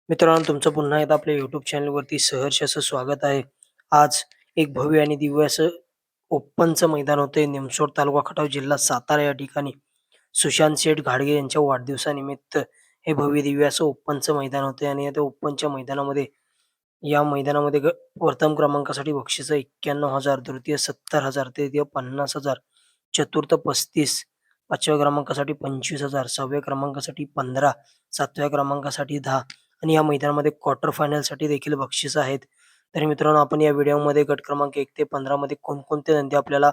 मित्रांनो, तुमचं पुन्हा एकदा आपल्या YouTube चॅनलवरती सहर्ष असं स्वागत आहे. आज एक भव्य आणि दिव्य असं ओपनचं मैदान होतंय निमसोड तालुका खटाव जिल्हा सातारा या ठिकाणी. सुशांत शेठ घाडगे यांच्या वाढदिवसानिमित्त हे भव्य दिव्य असं ओपनचं मैदान होतंय आणि त्या ओपनच्या मैदानामध्ये प्रथम क्रमांकासाठी बक्षीस 91,000, द्वितीय 70,000, तृतीय 50,000, चतुर्थ 35, 5व्या क्रमांकासाठी 25,000, 6व्या क्रमांकासाठी 15, 7व्या क्रमांकासाठी 10 आणि या मैदानामध्ये क्वार्टर फायनलसाठी देखील बक्षिसं आहेत. तर मित्रांनो, आपण या व्हिडिओमध्ये गट क्रमांक 1 ते 15 मध्ये कोणकोणते नंदी आपल्याला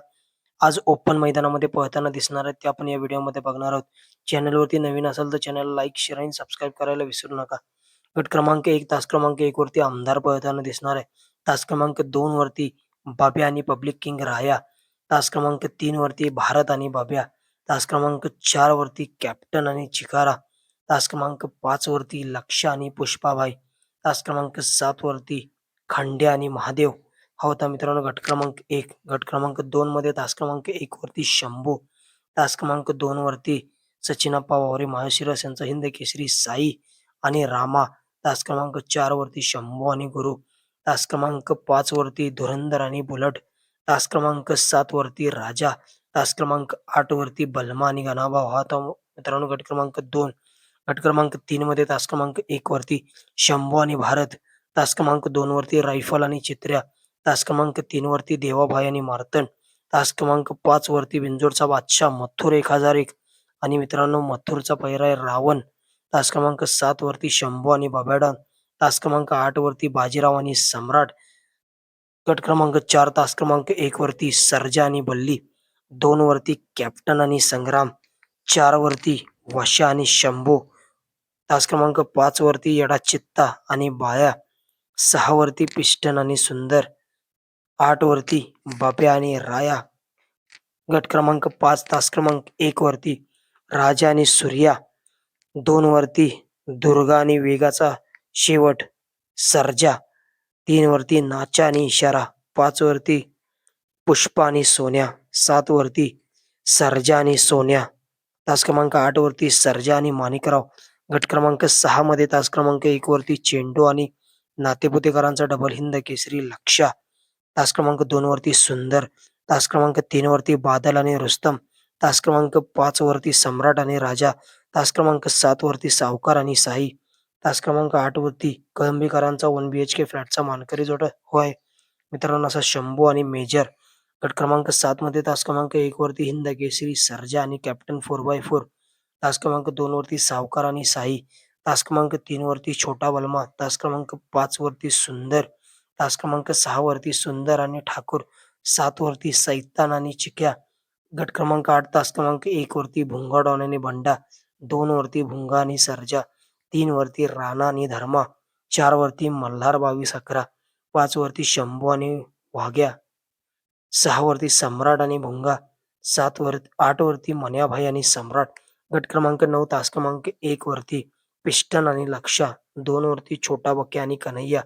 आज ओपन मैदानामध्ये पळताना दिसणार आहेत, ते आपण या व्हिडिओमध्ये बघणार आहोत. चॅनलवरती नवीन असाल तर चॅनलला लाईक, शेअर आणि सबस्क्राईब करायला विसरू नका. गट क्रमांक 1 तास क्रमांक 1 वरती आमदार पळताना दिसणार आहे. तास क्रमांक 2 वरती बाब्या आणि पब्लिक किंग राया. तास क्रमांक 3 वरती भारत आणि बाब्या. तास क्रमांक 4 वरती कॅप्टन आणि चिकारा. तास क्रमांक 5 वरती लक्ष आणि पुष्पाबाई. तास क्रमांक 7 वरती खांड्या आणि महादेव. हा होता मित्रांनो गट क्रमांक 1. गट क्रमांक 2 मध्ये तास क्रमांक 1 वरती शंभू. तास क्रमांक 2 वरती सचिनप्पा वावरे माळशिरस यांचा हिंद केसरी साई आणि रामा. तास क्रमांक 4 वरती शंभू आणि गुरु. तास क्रमांक 5 वरती धुरंधर आणि बुलट. तास क्रमांक 7 वरती राजा. तास क्रमांक 8 वरती बलमा आणि गणाभाऊ. हा होता मित्रांनो गट क्रमांक 2. गट क्रमांक 3 मध्ये तास क्रमांक 1 वरती शंभू आणि भारत. तास क्रमांक 2 वरती रायफल आणि चित्र्या. तास क्रमांक 3 वरती देवाभाई आणि मार्तंड. तास क्रमांक 5 वरती बिंजोडचा बादशाह मथुर 1001 आणि मित्रांनो मथुरचा पहिरा आहे रावण. तास क्रमांक 7 वरती शंभू आणि बाबेडॉन. तास क्रमांक 8 वरती बाजीराव आणि सम्राट. गट क्रमांक 4 तास क्रमांक 1 वरती सर्जा आणि बल्ली. 2 वरती कॅप्टन आणि संग्राम. 4 वरती वशा आणि शंभू. तास क्रमांक 5 वरती येडा चित्ता आणि बाया. 6 वरती पिस्टन आणि सुंदर. 8 वरती बाब्या आणि राया. गट क्रमांक 5 तास क्रमांक 1 वरती राजा आणि सूर्या. 2 वरती दुर्गा आणि वेगाचा शेवट सर्जा. 3 वरती नाचा आणि इशारा. 5 वरती पुष्पा आणि सोन्या. 7 वरती सर्जा आणि सोन्या. तास क्रमांक 8 वरती सर्जा आणि माणिकराव. गट क्रमांक 6 मध्ये तास क्रमांक 1 वरती चेंडू आणि नातेपुतेकरांचा डबल हिंद केसरी लक्षा. तास क्रमांक 2 वरती सुंदर. तास क्रमांक 3 वरती बादल आणि रुस्तम. तास क्रमांक 5 वरती सम्राट आणि राजा. तास क्रमांक 7 वरती सावकार आणि साई. तास क्रमांक 8 वरती कळंबीकरांचा 1 BHK फ्लॅटचा मानकरी जोडा होय मित्रांनो असा शंभू आणि मेजर. गट क्रमांक 7 मध्ये तास क्रमांक 1 वरती हिंद केसरी सर्जा आणि कॅप्टन 4x4. तास क्रमांक 2 वरती सावकार आणि साई. तास क्रमांक 3 वरती छोटा बलमा. तास क्रमांक 5 वरती सुंदर. तास क्रमांक 6 वरती सुंदर आणि ठाकूर. 7 वरती सैतान आणि चिक्या. गट क्रमांक 8 तास क्रमांक 1 वरती भुंगा डॉन आणि बंडा. 2 वरती भुंगा आणि सर्जा. 3 वरती राणा आणि धर्मा. 4 वरती मल्हार 2211. 5 वरती शंभू आणि वाघ्या. 6 वरती सम्राट आणि भुंगा. 8 वरती मन्याभाई आणि सम्राट. गट क्रमांक 9 तास क्रमांक 1 वरती पिस्टन आणि लक्षा. 2 वरती छोटा बक्या आणि कन्हैया.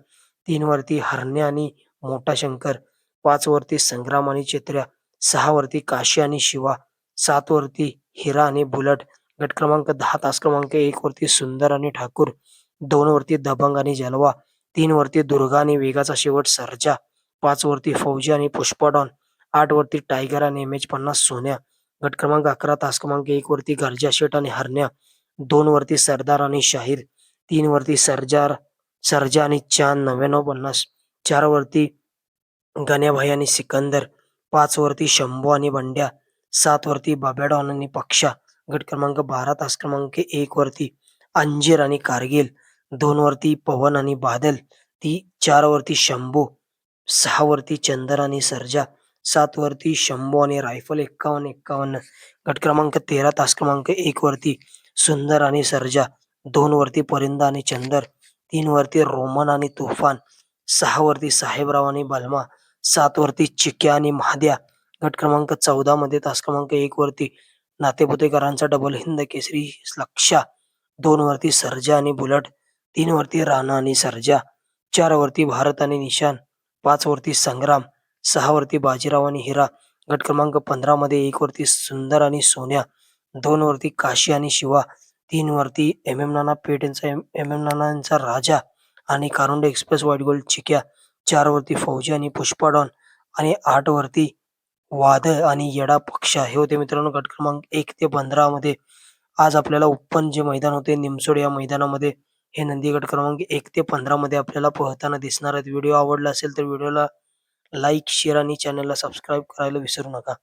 3 वरती हरण्या आणि मोठा शंकर. 5 वरती संग्राम आणि चित्र्या. 6 वरती काशी आणि शिवा. 7 वरती हिरा आणि बुलट. गट क्रमांक 10 तास क्रमांक 1 वरती सुंदर आणि ठाकूर. 2 वरती दबंग आणि जलवा. 3 वरती दुर्गा आणि वेगाचा शेवट सर्जा. 5 वरती फौजी आणि पुष्पा डॉन. 8 वरती टायगर आणि MH50 सोन्या. गट क्रमांक 11 तास क्रमांक 1 वरती गर्जा शेठ आणि हरण्या. 2 वरती सरदार आणि शाहीर. 3 वरती सर्जा आणि चांद 9950. 4 वरती गण्याभाई आणि सिकंदर. 5 वरती शंभू आणि बंड्या. 7 वरती बाबेडॉन आणि पक्षा. गट क्रमांक 12 तास क्रमांक 1 वरती अंजीर आणि कारगिल. 2 वरती पवन आणि बादल. 4 वरती शंभू. 6 वरती चंदर आणि सर्जा. 7 वरती शंभू आणि रायफल 5151. गट क्रमांक 13 तास क्रमांक 1 वरती सुंदर आणि सर्जा. 2 वरती परिंदा आणि चंदर. 3 वरती रोमन आणि तुफान. 6 वरती साहेबराव आणि बलमा. 7 वरती चिक्या आणि महाद्या. गट क्रमांक 14 मध्ये तास क्रमांक 1 वरती नातेपुतेकरांचा डबल हिंद केसरी लक्षा. 2 वरती सर्जा आणि बुलट. 3 वरती राणा आणि सर्जा. 4 वरती भारत आणि निशान. 5 वरती संग्राम. 6 वरती बाजीराव आणि हिरा. गट क्रमांक 15 मध्ये 1 वरती सुंदर आणि सोन्या. 2 वरती काशी आणि शिवा. 3 वरती एम.एम. नाना पेठ यांचा एम.एम. नाना यांचा राजा आणि कारुंडे एक्सप्रेस व्हाईट गोल्ड चिक्या. 4 वरती फौजी आणि पुष्पा डॉन आणि 8 वरती वादळ आणि येडा पक्षा. हे होते मित्रांनो गट क्रमांक 1 ते 15 मध्ये. आज आपल्याला ओपन जे मैदान होते निमसोड या मैदानामध्ये हे नंदी गट क्रमांक 1 ते 15 मध्ये आपल्याला पळताना दिसणार आहेत. व्हिडिओ आवडला असेल तर व्हिडिओला लाईक, शेअर आणि चॅनलला सबस्क्राईब करायला विसरू नका.